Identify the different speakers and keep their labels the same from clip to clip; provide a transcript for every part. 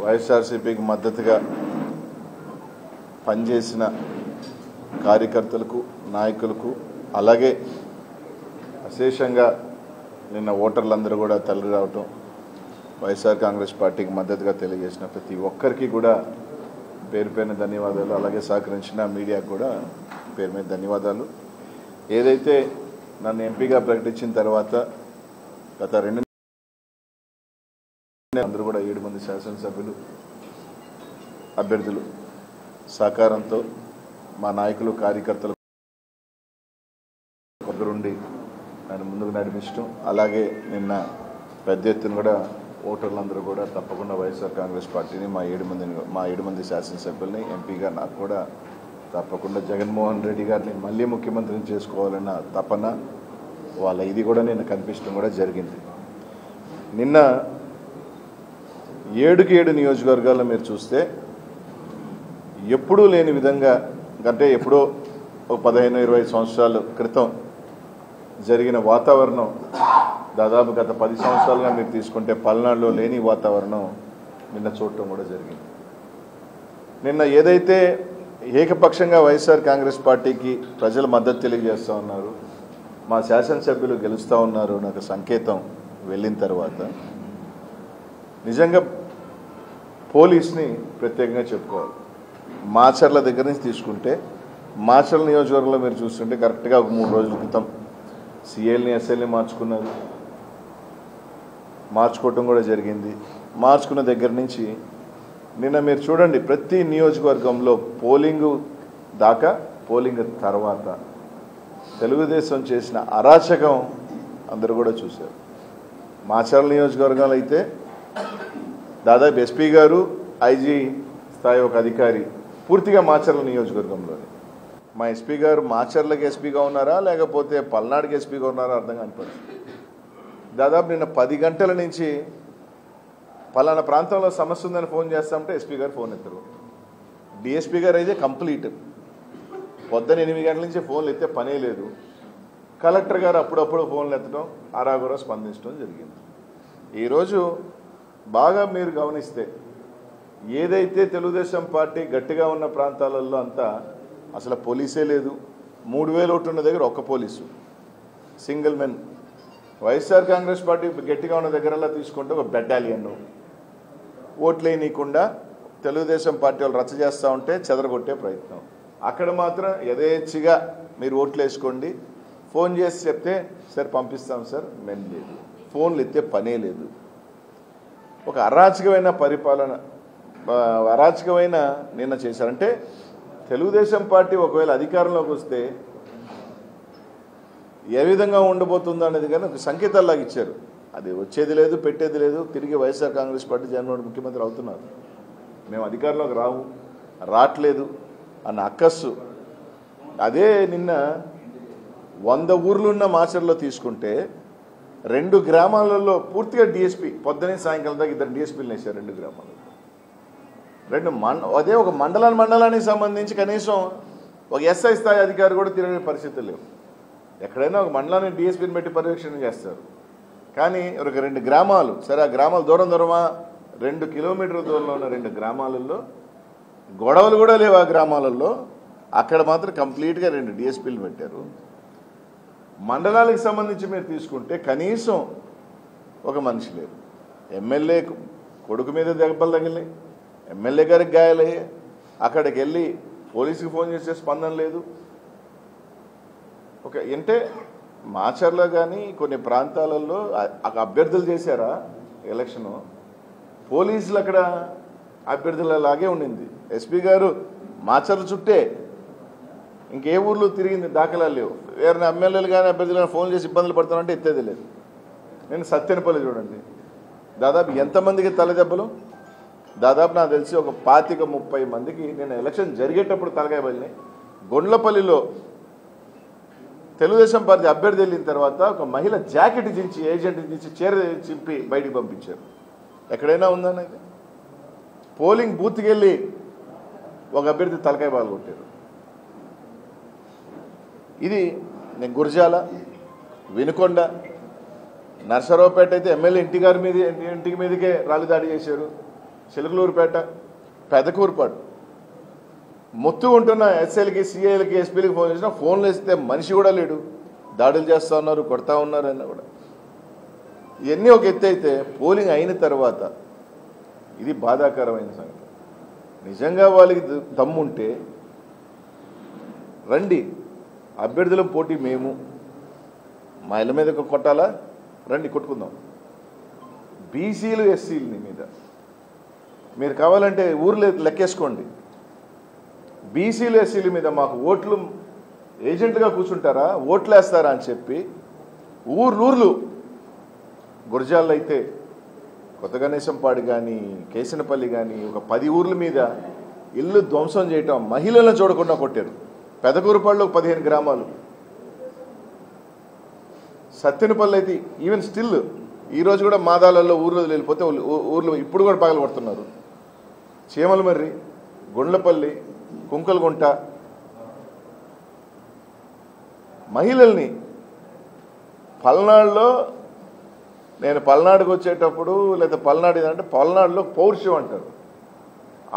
Speaker 1: వైఎస్ఆర్సీపీకి మద్దతుగా పనిచేసిన కార్యకర్తలకు నాయకులకు అలాగే అశేషంగా నిన్న ఓటర్లందరూ కూడా తరలి రావటం వైఎస్ఆర్ కాంగ్రెస్ పార్టీకి మద్దతుగా తెలియజేసిన ప్రతి ఒక్కరికి కూడా పేరు పేరున ధన్యవాదాలు. అలాగే సహకరించిన మీడియాకు కూడా పేరు మీద ధన్యవాదాలు. ఏదైతే నన్ను ఎంపీగా ప్రకటించిన తర్వాత గత 2 అందరూ కూడా 7 మంది శాసనసభ్యులు అభ్యర్థులు సహకారంతో మా నాయకులు కార్యకర్తలు ఒకరుండి నన్ను ముందుకు నడిపించడం, అలాగే నిన్న పెద్ద ఎత్తున కూడా ఓటర్లందరూ కూడా తప్పకుండా వైఎస్ఆర్ కాంగ్రెస్ పార్టీని మా 7 మంది శాసనసభ్యుల్ని ఎంపీగా నాకు కూడా తప్పకుండా జగన్మోహన్ రెడ్డి గారిని మళ్ళీ ముఖ్యమంత్రిని చేసుకోవాలన్న తపన వాళ్ళ ఇది కూడా నిన్న కనిపించడం కూడా జరిగింది. నిన్న 7కి 7 నియోజకవర్గాల్లో మీరు చూస్తే ఎప్పుడూ లేని విధంగా, అంటే ఎప్పుడో ఒక 15-20 సంవత్సరాల క్రితం జరిగిన వాతావరణం దాదాపు గత 10 సంవత్సరాలుగా మీరు తీసుకుంటే పల్నాడులో లేని వాతావరణం నిన్న చూడటం కూడా జరిగింది. నిన్న ఏదైతే ఏకపక్షంగా వైఎస్ఆర్ కాంగ్రెస్ పార్టీకి ప్రజలు మద్దతు తెలియజేస్తూ ఉన్నారు, మా శాసనసభ్యులు గెలుస్తూ ఉన్నారు నాకు సంకేతం వెళ్ళిన తర్వాత నిజంగా పోలీస్ని ప్రత్యేకంగా చెప్పుకోవాలి. మాచర్ల దగ్గర నుంచి తీసుకుంటే మాచర్ల నియోజకవర్గంలో మీరు చూస్తుంటే కరెక్ట్గా ఒక 3 రోజుల క్రితం సిఐల్ని ఎస్ఐల్ని మార్చుకోవటం కూడా జరిగింది. మార్చుకున్న దగ్గర నుంచి నిన్న మీరు చూడండి ప్రతి నియోజకవర్గంలో పోలింగ్ దాకా పోలింగ్ తర్వాత తెలుగుదేశం చేసిన అరాచకం అందరూ కూడా చూశారు. మాచర్ల నియోజకవర్గంలో అయితే దాదాపు ఎస్పీ గారు ఐజీ స్థాయి ఒక అధికారి పూర్తిగా మాచర్ల నియోజకవర్గంలోనే. మా ఎస్పీ గారు మాచర్లకి ఎస్పీగా ఉన్నారా లేకపోతే పల్నాడుకి ఎస్పీగా ఉన్నారా అర్థం కాని పరిస్థితి. దాదాపు నిన్న 10 గంటల నుంచి పలానా ప్రాంతంలో సమస్య ఉందని ఫోన్ చేస్తామంటే ఎస్పీ గారు ఫోన్ ఎత్తరు. డిఎస్పీ గారు అయితే కంప్లీట్ పొద్దున 8 గంటల నుంచి ఫోన్లు ఎత్తే పనే లేదు. కలెక్టర్ గారు అప్పుడప్పుడు ఫోన్లు ఎత్తడం ఆరాగురా స్పందించడం జరిగింది. ఈరోజు బాగా మీరు గమనిస్తే ఏదైతే తెలుగుదేశం పార్టీ గట్టిగా ఉన్న ప్రాంతాలలో అంతా అసలు పోలీసే లేదు. 3000 ఓట్లు ఉన్న దగ్గర ఒక్క police single men. YSR Congress party గట్టిగా ఉన్న దగ్గరలా తీసుకుంటే ఒక బెటాలియన్ ఓట్లేయనీయకుండా తెలుగుదేశం పార్టీ వాళ్ళు రచ్చ చేస్తూ ఉంటే చెదరగొట్టే ప్రయత్నం. అక్కడ మాత్రం యథేచ్ఛగా మీరు ఓట్లు వేసుకోండి, ఫోన్ చేసి చెప్తే సార్ పంపిస్తాం సార్, మేము లేదు, ఫోన్లు ఎత్తే పనే లేదు. ఒక అరాచకమైన పరిపాలన, అరాచకమైన నిన్న చేశారంటే తెలుగుదేశం పార్టీ ఒకవేళ అధికారంలోకి వస్తే ఏ విధంగా ఉండబోతుందో అనేది కానీ ఒక సంకేతాల్లాగా ఇచ్చారు. అది వచ్చేది లేదు, పెట్టేది లేదు. తిరిగి వైఎస్ఆర్ కాంగ్రెస్ పార్టీ జగన్మోహన్ ముఖ్యమంత్రి అవుతున్నారు, మేము అధికారంలోకి రావట్లేదు అన్న అక్కస్సు. అదే నిన్న 100 ఊర్లున్న మాచర్లో తీసుకుంటే 2 గ్రామాలలో పూర్తిగా డిఎస్పీ పొద్దునే సాయంకాలం దాకా 2 డిఎస్పీలు వేశారు 2 గ్రామాలలో. అదే ఒక మండలానికి సంబంధించి కనీసం ఒక ఎస్ఐ స్థాయి అధికారి కూడా తిరిగే పరిస్థితులు లేవు. ఎక్కడైనా ఒక మండలాన్ని డిఎస్పీని పెట్టి పర్యవేక్షణ చేస్తారు. కానీ ఒక 2 గ్రామాలు, సరే ఆ గ్రామాలు దూరమా 2 కిలోమీటర్ల దూరంలో ఉన్న 2 గ్రామాలలో గొడవలు కూడా లేవు. ఆ గ్రామాలలో అక్కడ మాత్రం కంప్లీట్గా 2 డిఎస్పీలు పెట్టారు. మండలాలకు సంబంధించి మీరు తీసుకుంటే కనీసం ఒక మనిషి లేదు. ఎమ్మెల్యే కొడుకు మీద దెబ్బలు తగిలినాయి, ఎమ్మెల్యే గారికి గాయాలయ్యాయి. అక్కడికి వెళ్ళి పోలీసుకి ఫోన్ చేసే స్పందన లేదు. అంటే మాచర్లో కానీ కొన్ని ప్రాంతాలలో అభ్యర్థులు చేశారా ఎలక్షను, పోలీసులు అక్కడ అభ్యర్థులలాగే ఉండింది. ఎస్పీ గారు మాచర్ల చుట్టే ఇంకే ఊర్లు తిరిగింది దాఖలాలు లేవు. వేరే ఎమ్మెల్యేలు కానీ అభ్యర్థులు కానీ ఫోన్ చేసి ఇబ్బందులు పడుతున్నారంటే ఎత్తేది లేదు. నేను సత్యనపల్లి చూడండి, దాదాపు ఎంతమందికి తలదెబ్బలు, దాదాపు నాకు తెలిసి ఒక 25-30 మందికి నేను ఎలక్షన్ జరిగేటప్పుడు తలకాయ బలినాయి. గొండ్లపల్లిలో తెలుగుదేశం పార్టీ అభ్యర్థి వెళ్ళిన తర్వాత ఒక మహిళ జాకెట్ దించి ఏజెంట్ దించి చీర చింపి బయటికి పంపించారు. ఎక్కడైనా ఉందన్నది పోలింగ్ బూత్కి వెళ్ళి ఒక అభ్యర్థి తలకాయ బాలు కొట్టారు. ఇది నేను గురజాల, వినుకొండ, నర్సరావుపేట అయితే ఎమ్మెల్యే ఇంటి మీదకే రాళ్ళు దాడి చేశారు. చిలకలూరుపేట, పెదకూరుపాడు మొత్తం ఉంటున్న ఎస్ఐలకి, సిఐలకి, ఎస్పీలకి ఫోన్ చేసినా ఫోన్లు వేస్తే మనిషి కూడా లేడు. దాడులు చేస్తూ ఉన్నారు, కొడతా ఉన్నారు అన్న కూడా. ఇవన్నీ ఒక ఎత్తు అయితే పోలింగ్ అయిన తర్వాత ఇది బాధాకరమైన సంగతి. నిజంగా వాళ్ళకి దమ్ముంటే రండి, అభ్యర్థుల పోటీ మేము, మా ఇళ్ళ మీద కొట్టాలా, రండి కొట్టుకుందాం. బీసీలు, ఎస్సీలని మీద మీరు కావాలంటే ఊర్లు లెక్కేసుకోండి. బీసీలు, ఎస్సీల మీద మాకు ఓట్లు ఏజెంట్గా కూర్చుంటారా, ఓట్లు వేస్తారా అని చెప్పి ఊర్లు గురజాల్లో అయితే కొత్తగణేశంపాడు కానీ, కేసినపల్లి కానీ ఒక 10 ఊర్ల మీద ఇల్లు ధ్వంసం చేయటం, మహిళలను చూడకుండా కొట్టారు. పెదకూరుపాడులో 15 గ్రామాలు, సత్తెనపల్లి అయితే ఈవెన్ స్టిల్ ఈరోజు కూడా మాదాలలో ఊర్లో వెళ్ళిపోతే ఊర్లో ఇప్పుడు కూడా పగలు కొడుతున్నారు. చీమలమర్రి, గుండ్లపల్లి, కుంకలగుంట మహిళల్ని. పల్నాడులో నేను పల్నాడుకు వచ్చేటప్పుడు లేదా పల్నాడు అంటే పల్నాడులో పౌరుషం అంటారు.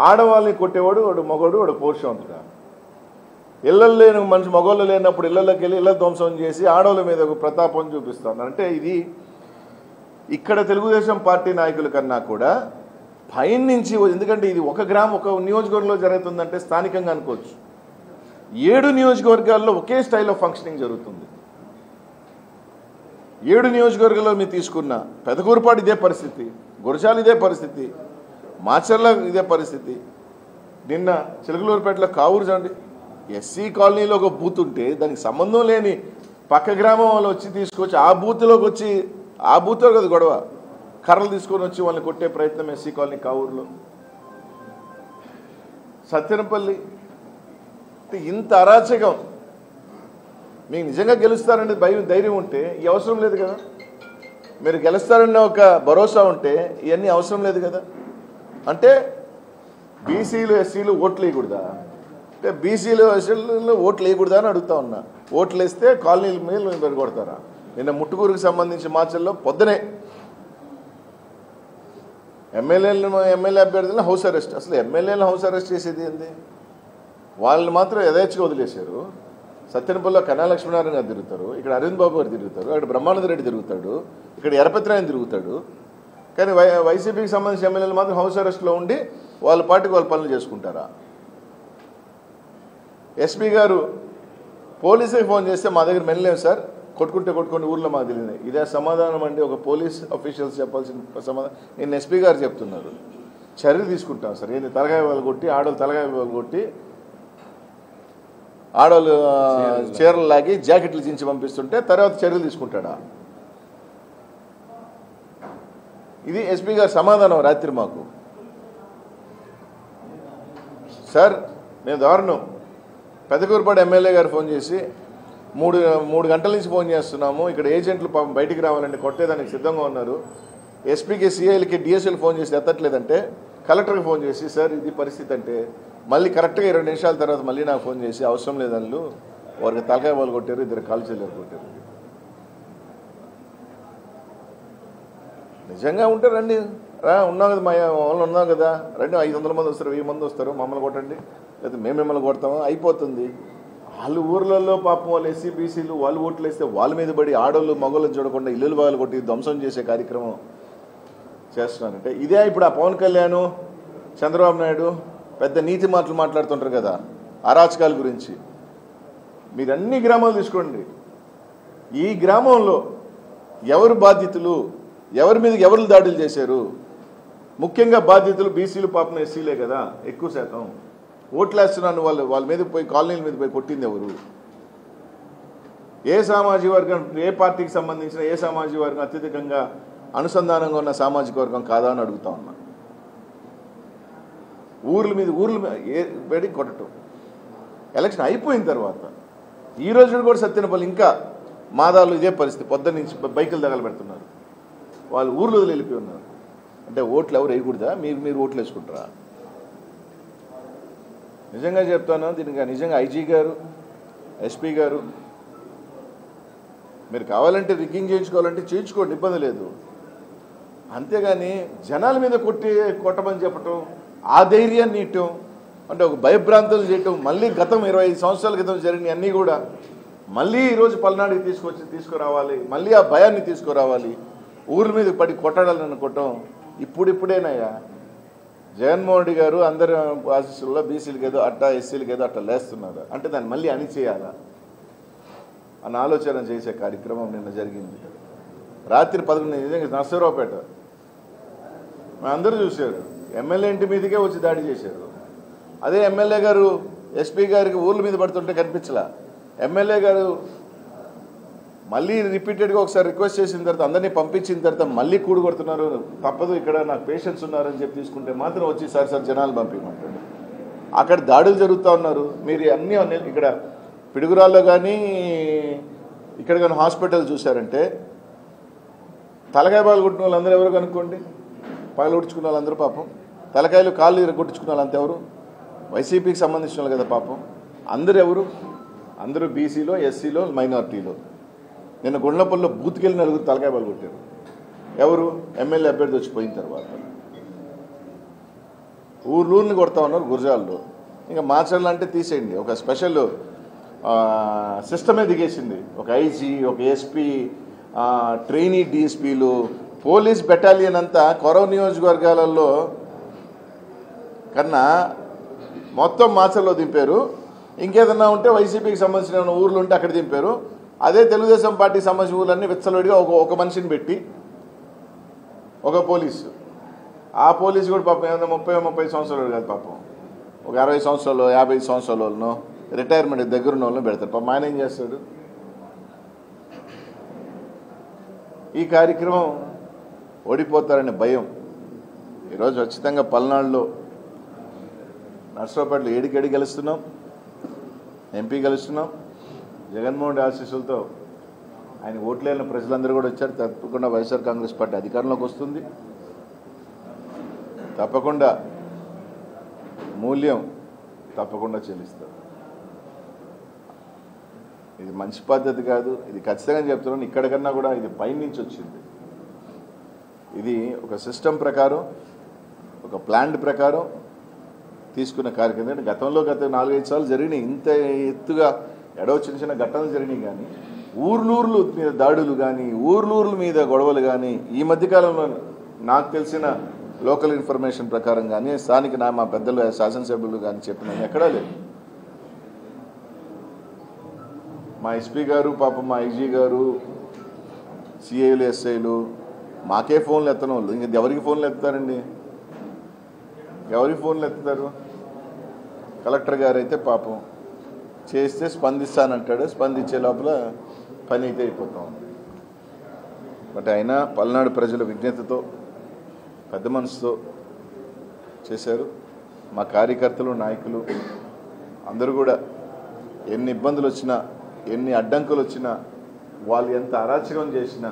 Speaker 1: ఆడవాళ్ళని కొట్టేవాడు వాడు మగవాడు, వాడు పౌరుషం అంటారు. ఇళ్ళల్లో లేని మనిషి మగవాళ్ళు లేనప్పుడు ఇళ్ళలోకి వెళ్ళి ఇళ్ళ ధ్వంసం చేసి ఆడవాళ్ళ మీద ఒక ప్రతాపం చూపిస్తాను. అంటే ఇది ఇక్కడ తెలుగుదేశం పార్టీ నాయకుల కన్నా కూడా పైన నుంచి, ఎందుకంటే ఇది ఒక నియోజకవర్గంలో జరుగుతుందంటే స్థానికంగా అనుకోవచ్చు. 7 నియోజకవర్గాల్లో ఒకే స్టైల్ ఆఫ్ ఫంక్షనింగ్ జరుగుతుంది. 7 నియోజకవర్గాల్లో మీరు తీసుకున్న పెదకూరుపాడు ఇదే పరిస్థితి, గురజాల ఇదే పరిస్థితి, మాచర్ల ఇదే పరిస్థితి. నిన్న చిలకలూరుపేటలో కావూరు చూడండి, ఎస్సీ కాలనీలో ఒక బూత్ ఉంటే దానికి సంబంధం లేని పక్క గ్రామం వాళ్ళు వచ్చి తీసుకొచ్చి ఆ బూత్లోకి వచ్చి, ఆ బూత్లో కదా గొడవ, కర్రలు తీసుకొని వచ్చి వాళ్ళని కొట్టే ప్రయత్నం ఎస్సీ కాలనీ కావూరులో. సత్తెనపల్లి ఇంత అరాచకం. మీకు నిజంగా గెలుస్తారనే ధైర్యం ఉంటే ఈ అవసరం లేదు కదా. మీరు గెలుస్తారన్న ఒక భరోసా ఉంటే ఇవన్నీ అవసరం లేదు కదా. అంటే బీసీలు, ఎస్సీలు ఓట్లు వేయకూడదా? అంటే బీసీలు, ఎస్సీలు ఓట్లు వేయకూడదా అని అడుగుతా ఉన్నా. ఓట్లు వేస్తే కాలనీల మీద పెరగొడతారా? నిన్న ముట్టుకూరుకు సంబంధించి మాచల్లో పొద్దునే ఎమ్మెల్యే అభ్యర్థులను హౌస్ అరెస్ట్. అసలు ఎమ్మెల్యేలను హౌస్ అరెస్ట్ చేసేది ఏంది? వాళ్ళని మాత్రం యథేచ్ఛగా వదిలేశారు. సత్యనపల్లిలో కన్నా లక్ష్మీనారాయణ గారు తిరుగుతారు, ఇక్కడ అరవింద్ బాబు గారు తిరుగుతారు, అక్కడ బ్రహ్మానంద రెడ్డి తిరుగుతాడు, ఇక్కడ ఎరపత్రాయన తిరుగుతాడు. కానీ వైసీపీకి సంబంధించిన ఎమ్మెల్యేలు మాత్రం హౌస్ అరెస్ట్లో ఉండి వాళ్ళ పార్టీకి వాళ్ళ పనులు చేసుకుంటారా? ఎస్పీ గారు పోలీసుకి ఫోన్ చేస్తే మా దగ్గర మెనలేము సార్, కొట్టుకుంటే ఊర్లో మాకు తెలియదు. ఇదే సమాధానం అండి ఒక పోలీస్ అఫీషియల్స్ చెప్పాల్సిన సమాధానం. నేను ఎస్పీ గారు చెప్తున్నారు, చర్యలు తీసుకుంటాం సార్. ఏంది తలగాయ వాళ్ళు కొట్టి, ఆడవాళ్ళు తలగాయ వాళ్ళు కొట్టి, ఆడవాళ్ళు చీరలు లాగి జాకెట్లు చించి పంపిస్తుంటే తర్వాత చర్యలు తీసుకుంటాడా? ఇది ఎస్పీ గారు సమాధానం రాత్రి మాకు. సార్ నేను దారుణం, పెదకూరుపాడు ఎమ్మెల్యే గారు ఫోన్ చేసి 3 గంటల నుంచి ఫోన్ చేస్తున్నాము, ఇక్కడ ఏజెంట్లు బయటికి రావాలంటే కొట్టేదానికి సిద్ధంగా ఉన్నారు. ఎస్పీకి, సిఐలకి, డిఎస్ఎల్ ఫోన్ చేసి ఎత్తట్లేదంటే కలెక్టర్కి ఫోన్ చేసి సార్ ఇది పరిస్థితి అంటే మళ్ళీ కరెక్ట్గా 20 నిమిషాల తర్వాత మళ్ళీ నాకు ఫోన్ చేసి అవసరం లేదన్ను వారికి తలకాయ వాళ్ళు కొట్టారు, 2 కాలు చెల్లెలు కొట్టారు. నిజంగా ఉంటే రండి, ఉన్నాం కదా, మా వాళ్ళు ఉన్నాం కదా, రండి. 500 మంది వస్తారు, 1000 మంది వస్తారు, మమ్మల్ని కొట్టండి, లేదా మేము మిమ్మల్ని కొడతాము, అయిపోతుంది. వాళ్ళు ఊర్లలో పాపం వాళ్ళు ఎస్సీ బీసీలు వాళ్ళు ఓట్లు వేస్తే వాళ్ళ మీద పడి ఆడోళ్ళు మగోళ్ళని చూడకుండా ఇల్లులు బాగా కొట్టి ధ్వంసం చేసే కార్యక్రమం చేస్తున్నారంటే ఇదే. ఇప్పుడు ఆ పవన్ కళ్యాణ్, చంద్రబాబు నాయుడు పెద్ద నీతి మాటలు మాట్లాడుతుంటారు కదా అరాచకాల గురించి. మీరు అన్ని గ్రామాలు తీసుకోండి, ఈ గ్రామంలో ఎవరు బాధ్యతలు, ఎవరి మీద ఎవరు దాడులు చేశారు? ముఖ్యంగా బాధ్యతలు బీసీలు, పాపం ఎస్సీలే కదా ఎక్కువ శాతం. ఓట్లు వేస్తున్నాను వాళ్ళ మీద పోయి కాలనీల మీద పోయి కొట్టింది ఎవరు? ఏ సామాజిక వర్గం, ఏ పార్టీకి సంబంధించిన ఏ సామాజిక వర్గం అత్యధికంగా అనుసంధానంగా ఉన్న సామాజిక వర్గం కాదా అని అడుగుతా ఉన్నా. ఊర్ల మీద పెడి కొట్టడం. ఎలక్షన్ అయిపోయిన తర్వాత ఈ రోజు కూడా సత్యనపల్లి ఇంకా మాదాలు ఇదే పరిస్థితి. పొద్దున్న నుంచి బైకులు తగలబెడుతున్నారు, వాళ్ళు ఊర్లో వెళ్ళిపోయి ఉన్నారు. అంటే ఓట్లు ఎవరు వేయకూడదా? మీరు ఓట్లు వేసుకుంటారా? నిజంగా చెప్తాను, దీనికి నిజంగా ఐజీ గారు, ఎస్పీ గారు మీరు కావాలంటే రిగ్గింగ్ చేయించుకోవాలంటే చేయించుకోండి, ఇబ్బంది లేదు. అంతేగాని జనాల మీద కొట్టమని చెప్పటం, ఆ ధైర్యాన్ని ఇవ్వటం, అంటే ఒక భయభ్రాంతులు చేయటం, మళ్ళీ గతం 25 సంవత్సరాల క్రితం జరిగిన అన్నీ కూడా మళ్ళీ ఈరోజు పల్నాడుకి తీసుకురావాలి, మళ్ళీ ఆ భయాన్ని తీసుకురావాలి, ఊర్ల మీద పడి కొట్టాలని అనుకోవటం ఇప్పుడిప్పుడేనయ్యా. జగన్మోహన్ రెడ్డి గారు అందరి ఆశీస్సుల్లో బీసీలకి ఏదో అట్టా, ఎస్సీలకి ఏదో అట్టా లేస్తున్నారు అంటే దాన్ని మళ్ళీ అణిచేయాలా అన్న ఆలోచన చేసే కార్యక్రమం నిన్న జరిగింది. రాత్రి 11 నర్సరావుపేట అందరూ చూశారు. ఎమ్మెల్యే ఇంటి మీదకే వచ్చి దాడి చేశారు. అదే ఎమ్మెల్యే గారు ఎస్పీ గారికి ఊర్ల మీద పడుతుంటే కనిపించలా. ఎమ్మెల్యే గారు మళ్ళీ రిపీటెడ్గా ఒకసారి రిక్వెస్ట్ చేసిన తర్వాత అందరినీ పంపించిన తర్వాత మళ్ళీ కూడగొడుతున్నారు, తప్పదు ఇక్కడ నాకు పేషెంట్స్ ఉన్నారని చెప్పి తీసుకుంటే మాత్రం వచ్చి సార్ జనాలు పంపించమంటారు. అక్కడ దాడులు జరుగుతూ ఉన్నారు. మీరు అన్నీ ఇక్కడ పిడుగురాల్లో కానీ ఇక్కడ కానీ హాస్పిటల్ చూశారంటే తలకాయ పాలు కొట్టిన వాళ్ళందరూ ఎవరు కనుక్కోండి, పగలు కొట్టించుకున్న వాళ్ళందరూ పాపం, తలకాయలు కాళ్ళు కొట్టించుకున్న వాళ్ళంతా ఎవరు? వైసీపీకి సంబంధించిన వాళ్ళు కదా పాపం. అందరూ ఎవరు? అందరూ బీసీలో, ఎస్సీలో, మైనార్టీలో. నిన్న గుండ్లపల్లిలో బూత్కెళ్ళి నలుగురు తలకాయ పాలు కొట్టారు. ఎవరు? ఎమ్మెల్యే అభ్యర్థి వచ్చిపోయిన తర్వాత. ఊర్లూరిని కొడతా ఉన్నారు గురజాల్లో. ఇంకా మాచర్లు అంటే తీసేయండి, ఒక స్పెషల్ సిస్టమే దిగేసింది. ఒక ఐజీ, ఒక ఎస్పీ, ట్రైనీ డిఎస్పీలు, పోలీస్ బెటాలియన్ అంతా కొరవ నియోజకవర్గాలలో కన్నా మొత్తం మాచర్లో దింపారు. ఇంకేదన్నా ఉంటే వైసీపీకి సంబంధించిన ఊర్లు ఉంటే అక్కడ దింపారు. అదే తెలుగుదేశం పార్టీకి సంబంధించిన ఊర్లన్నీ విచ్చలవిడిగా ఒక మనిషిని పెట్టి ఒక పోలీసు, ఆ పోలీసు కూడా పాపం ఏమన్నా 30 సంవత్సరాలు కాదు పాపం, ఒక 60 సంవత్సరాలు 50 సంవత్సరాల వాళ్ళను రిటైర్మెంట్ దగ్గరున్న వాళ్ళని పెడతారు. పాపం ఆయన ఏం చేస్తాడు? ఈ కార్యక్రమం ఓడిపోతారనే భయం. ఈరోజు ఖచ్చితంగా పల్నాడులో నర్సరావుపేటలో 7 గెలుస్తున్నాం, ఎంపీ గెలుస్తున్నాం. జగన్మోహన్ రెడ్డి ఆశీస్సులతో ఆయన ఓట్లేని ప్రజలందరూ కూడా వచ్చారు. తప్పకుండా వైఎస్ఆర్ కాంగ్రెస్ పార్టీ అధికారంలోకి వస్తుంది. తప్పకుండా మూల్యం తప్పకుండా చెల్లిస్తారు. ఇది మంచి పద్ధతి కాదు. ఇది ఖచ్చితంగా చెప్తున్నాను. ఇక్కడికన్నా కూడా ఇది పైనుంచి వచ్చింది. ఇది ఒక సిస్టమ్ ప్రకారం, ఒక ప్లాన్ ప్రకారం తీసుకున్న కార్యక్రమం. అంటే గతంలో గత 4-5 సార్లు జరిగినాయి ఇంత ఎత్తుగా ఎడవ చిన్న ఘటనలు జరిగినాయి. కానీ ఊర్లూర్లు మీద దాడులు కానీ, ఊర్లూర్ల మీద గొడవలు కానీ ఈ మధ్యకాలంలో నాకు తెలిసిన లోకల్ ఇన్ఫర్మేషన్ ప్రకారం కానీ స్థానిక మా పెద్దలు శాసనసభ్యులు కానీ చెప్పిన ఎక్కడా లేదు. మా ఎస్పీ గారు పాపం, మా ఐజీ గారు, సిఐలు, ఎస్ఐలు మాకే ఫోన్లు ఎత్తన వాళ్ళు. ఇంక ఎవరికి ఫోన్లు ఎత్తారండి? ఎవరికి ఫోన్లు ఎత్తుతారు? కలెక్టర్ గారు అయితే పాపం చేస్తే స్పందిస్తానంటాడు, స్పందించే లోపల పని అయితే అయిపోతా ఉంది. బట్ అయినా పల్నాడు ప్రజల విజ్ఞతతో, పెద్ద మనసుతో చేశారు. మా కార్యకర్తలు, నాయకులు అందరూ కూడా ఎన్ని ఇబ్బందులు వచ్చినా, ఎన్ని అడ్డంకులు వచ్చినా, వాళ్ళు ఎంత అరాచకం చేసినా,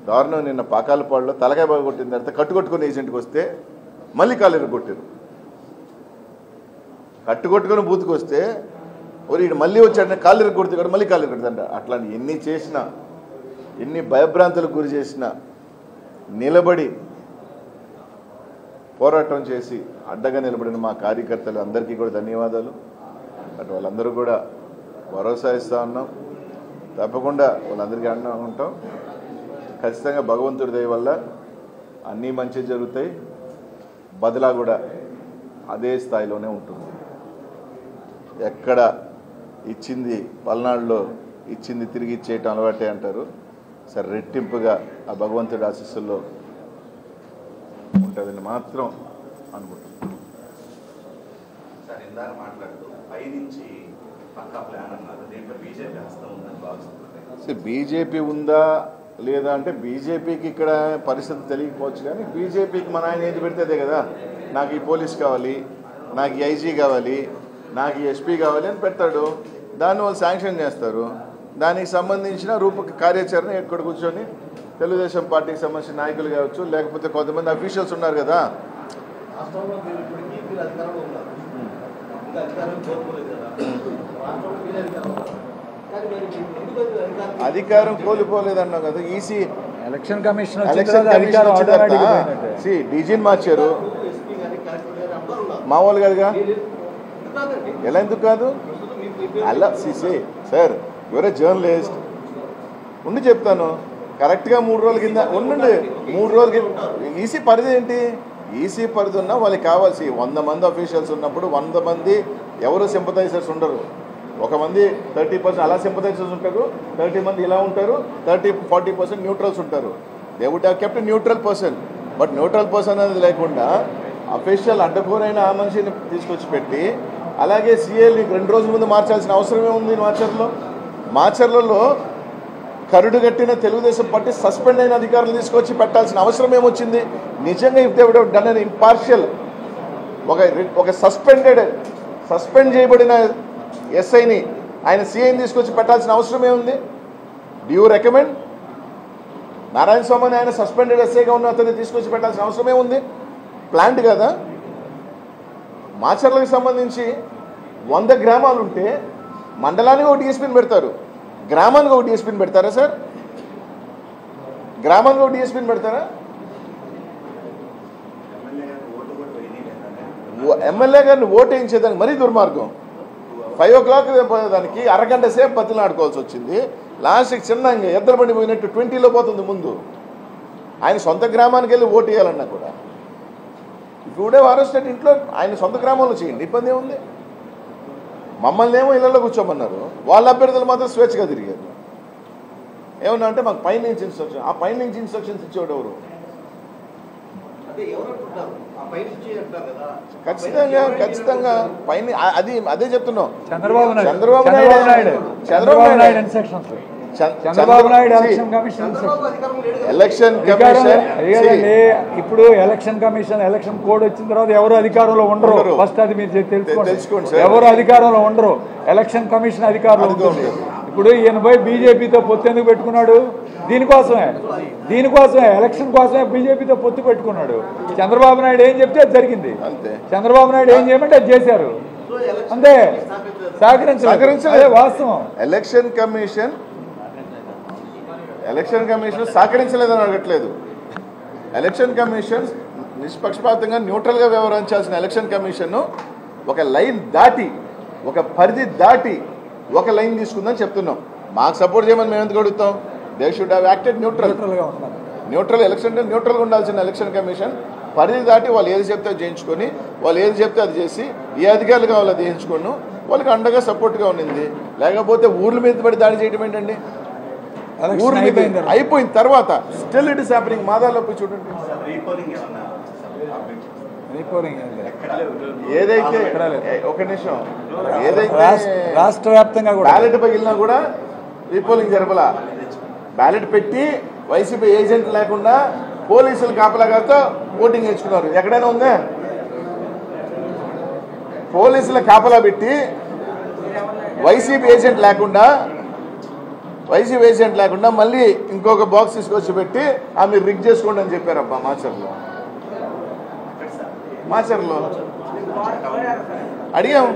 Speaker 1: దారుణం నిన్న పాకాలపాడులో తలకాయ బాగా కొట్టిన తర్వాత కట్టుకొట్టుకుని ఏజెంట్కి వస్తే మళ్ళీ కాలు కొట్టారు. కట్టుకొట్టుకుని బూతుకు వస్తే వీడు మళ్ళీ వచ్చాడని కాలు కొడితే కూడా మళ్ళీ కాలు కొడుతుంట. అట్లాంటి ఎన్ని చేసినా, ఎన్ని భయభ్రాంతులకు గురి చేసినా నిలబడి పోరాటం చేసి అడ్డగా నిలబడిన మా కార్యకర్తలు అందరికీ కూడా ధన్యవాదాలు. అటు వాళ్ళందరూ కూడా భరోసా ఇస్తూ ఉన్నాం. తప్పకుండా వాళ్ళందరికీ అండగా ఉంటాం. ఖచ్చితంగా భగవంతుడి దయ వల్ల అన్నీ మంచి జరుగుతాయి. బదిలా కూడా అదే స్థాయిలోనే ఉంటుంది. ఎక్కడ ఇచ్చింది పల్నాడులో ఇచ్చింది తిరిగి ఇచ్చేయటం అలవాటే అంటారు. సరే, రెట్టింపుగా ఆ భగవంతుడి ఆశీస్సుల్లో ఉంటుందని మాత్రం అనుకుంటున్నాను. బీజేపీ ఉందా లేదా అంటే బీజేపీకి ఇక్కడ పరిస్థితి తెలియకపోవచ్చు. కానీ బీజేపీకి మన ఆయన ఏది పెడితే కదా, నాకు ఈ పోలీస్ కావాలి, నాకు ఈ ఐజీ కావాలి, నాకు ఈ ఎస్పీ కావాలి అని పెడతాడు. దాన్ని వాళ్ళు శాంక్షన్ చేస్తారు. దానికి సంబంధించిన కార్యాచరణ ఇక్కడ కూర్చొని తెలుగుదేశం పార్టీకి సంబంధించిన నాయకులు కావచ్చు, లేకపోతే కొంతమంది అఫీషియల్స్ ఉన్నారు కదా, అధికారం కోల్పోలేదన్నావు కదా. ఈసీ
Speaker 2: ఎలక్షన్ కమిషన్
Speaker 1: డీజీని మార్చారు మామూలు కదగా ఎలా ఎందుకు కాదు అలా సార్ ఎవరే జర్నలిస్ట్ ఉండి చెప్తాను కరెక్ట్గా 3 రోజుల కింద ఉండండి 3 రోజుల కింద ఈసీ పరిధి ఏంటి ఈసీ పరిధి ఉన్నా వాళ్ళకి కావాల్సి 100 మంది అఫీషియల్స్ ఉన్నప్పుడు 100 మంది ఎవరు సింపథైజర్స్ ఉండరు 1 మంది 30% అలా సింపథైజర్స్ ఉంటారు 30 మంది ఇలా ఉంటారు 30-40% న్యూట్రల్స్ ఉంటారు they would have kept neutral person but neutral person అనేది లేకుండా అఫీషియల్ అడ్డకూరైన ఆ మనిషిని తీసుకొచ్చి పెట్టి అలాగే సీఏని 2 రోజుల ముందు మార్చాల్సిన అవసరమే ఉంది మాచర్లలో కరుడు కట్టిన తెలుగుదేశం పార్టీ సస్పెండ్ అయిన అధికారులు తీసుకొచ్చి పెట్టాల్సిన అవసరం ఏమొచ్చింది నిజంగా if they would have done an impartial ఒక సస్పెండ్ చేయబడిన ఎస్ఐని ఆయన సీఐని తీసుకొచ్చి పెట్టాల్సిన అవసరం ఏముంది డూ యూ రికమెండ్ నారాయణ స్వామిని ఆయన సస్పెండెడ్ ఎస్ఐగా ఉన్న అతన్ని తీసుకొచ్చి పెట్టాల్సిన అవసరం ఏముంది ప్లాంట్ కదా మాచర్లకు సంబంధించి 100 గ్రామాలు ఉంటే మండలానికి ఒక డిఎస్పీని పెడతారు గ్రామానికి ఒక డిఎస్పీని పెడతారా సార్ గ్రామానికి ఒక డిఎస్పీని పెడతారా ఎమ్మెల్యే గారిని ఓటు వేయించేదానికి మరీ దుర్మార్గం 5 o'clock దానికి అరగంట సేపు బతిలాడుకోవాల్సి వచ్చింది లాస్ట్కి చిన్నగా ఎద్దరు బండి పోయినట్టు 20లో పోతుంది ముందు ఆయన సొంత గ్రామానికి వెళ్ళి ఓటు వేయాలన్నా కూడా ఇప్పుడే వారస్టేట్ ఇంట్లో ఆయన సొంత గ్రామంలో చేయండి ఇబ్బంది ఏముంది మమ్మల్ని ఏమో ఇళ్లలో కూర్చోమన్నారు వాళ్ళ అభ్యర్థులు మాత్రం స్వేచ్ఛగా తిరిగారు ఏమన్నా అంటే మాకు పైన నుంచి ఇన్స్ట్రక్షన్ ఆ పైన నుంచి ఇన్స్ట్రక్షన్స్ ఇచ్చేవాడు ఎవరు ఖచ్చితంగా పైన అదే చెప్తున్నాం చంద్రబాబు నాయుడు ఎలక్షన్ కమిషన్
Speaker 2: ఇప్పుడు ఎలక్షన్ కమిషన్ ఎలక్షన్ కోడ్ వచ్చిన తర్వాత ఎవరు అధికారంలో ఉండరు ఫస్ట్ అది మీరు తెలుసుకోండి ఎవరు అధికారంలో ఉండరు ఎలక్షన్ కమిషన్ అధికారంలో ఉంటుంది ఇప్పుడు ఈయన పోయి బీజేపీతో పొత్తు ఎందుకు పెట్టుకున్నాడు దీనికోసమే ఎలక్షన్ కోసమే బీజేపీతో పొత్తు పెట్టుకున్నాడు చంద్రబాబు నాయుడు ఏం చెప్తే అది జరిగింది చంద్రబాబు నాయుడు ఏం చేయమంటే అది చేశారు అంతే సహకరించలేదు వాస్తవం
Speaker 1: ఎలక్షన్ కమిషన్ సహకరించలేదని అడగట్లేదు ఎలక్షన్ కమిషన్ నిష్పక్షపాతంగా న్యూట్రల్గా వ్యవహరించాల్సిన ఎలక్షన్ కమిషన్ ఒక లైన్ దాటి ఒక పరిధి దాటి ఒక లైన్ తీసుకుందని చెప్తున్నాం మాకు సపోర్ట్ చేయమని మేము ఎందుకు అడుగుతాం they should have acted neutral election న్యూట్రల్గా ఉండాల్సిన ఎలక్షన్ కమిషన్ పరిధి దాటి వాళ్ళు ఏది చెప్తే అది చేయించుకొని వాళ్ళు ఏది చెప్తే అది చేసి ఏ అధికారులు కావాలో అది చేయించుకోను వాళ్ళకి అండగా సపోర్ట్గా ఉండింది లేకపోతే ఊర్ల మీద పడి దాడి చేయడం ఏంటండి ఊర్ల మీద అయిపోయిన తర్వాత స్టిల్ ఇట్ ఇస్ హ్యాపెనింగ్ మాదాలో పోయి చూడండి ఏదైతే ఒక నిమిషం ఏదైతే
Speaker 2: రాష్ట్ర వ్యాప్తంగా
Speaker 1: బ్యాలెట్ పగిలినా కూడా రీపోలింగ్ జరపలా బ్యాలెట్ పెట్టి వైసీపీ ఏజెంట్ లేకుండా పోలీసులు కాపలాగాతో ఓటింగ్ వేయించుకున్నారు ఎక్కడైనా ఉందా పోలీసుల కాపలా పెట్టి వైసీపీ ఏజెంట్ లేకుండా మళ్ళీ ఇంకొక బాక్స్ తీసుకొచ్చి పెట్టి మీరు రిగ్ చేసుకోండి అని చెప్పారబ్బా మాచర్లో అడిగాం